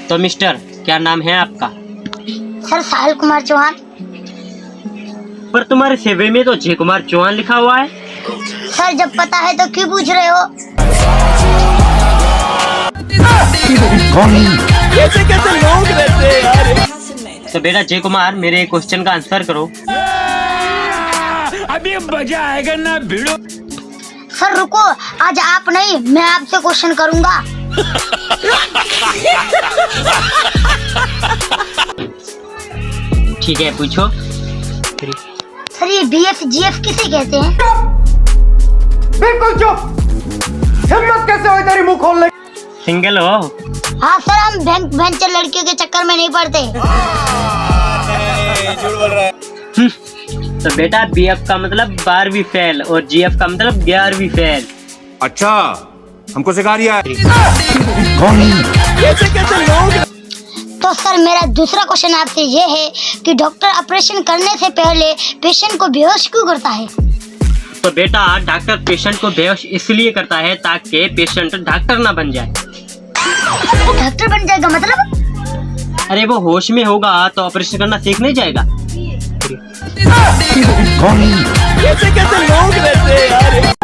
तो मिस्टर, क्या नाम है आपका? सर साहिल कुमार चौहान। पर तुम्हारे सेवे में तो जय कुमार चौहान लिखा हुआ है। सर जब पता है तो क्यों पूछ रहे हो? कैसे कैसे लोग रहते हैं यार। तो बेटा जय कुमार, मेरे क्वेश्चन का आंसर करो। अभी मजा आएगा ना भिड़ो। सर रुको, आज आप नहीं मैं आपसे क्वेश्चन करूंगा। ठीक है, पूछो। सर ये BF GF किसे कहते हैं? बिल्कुल चुप। हिम्मत कैसे हुई तेरी मुंह खोलने? सिंगल हो? हाँ सर, हम वेंचर लड़कियों के चक्कर में नहीं पड़ते। तो बेटा BF का मतलब 12वीं फेल और GF का मतलब 11वीं फेल। अच्छा, हमको सिखा दिया। कैसे कैसे लोग। तो सर मेरा दूसरा क्वेश्चन आपसे ये है कि डॉक्टर ऑपरेशन करने से पहले पेशेंट को बेहोश क्यों करता है? तो बेटा डॉक्टर पेशेंट को बेहोश इसलिए करता है ताकि पेशेंट डॉक्टर ना बन जाए। डॉक्टर बन जाएगा मतलब? अरे वो होश में होगा तो ऑपरेशन करना सीख नहीं जाएगा। कैसे कैसे लोग रहते हैं यार।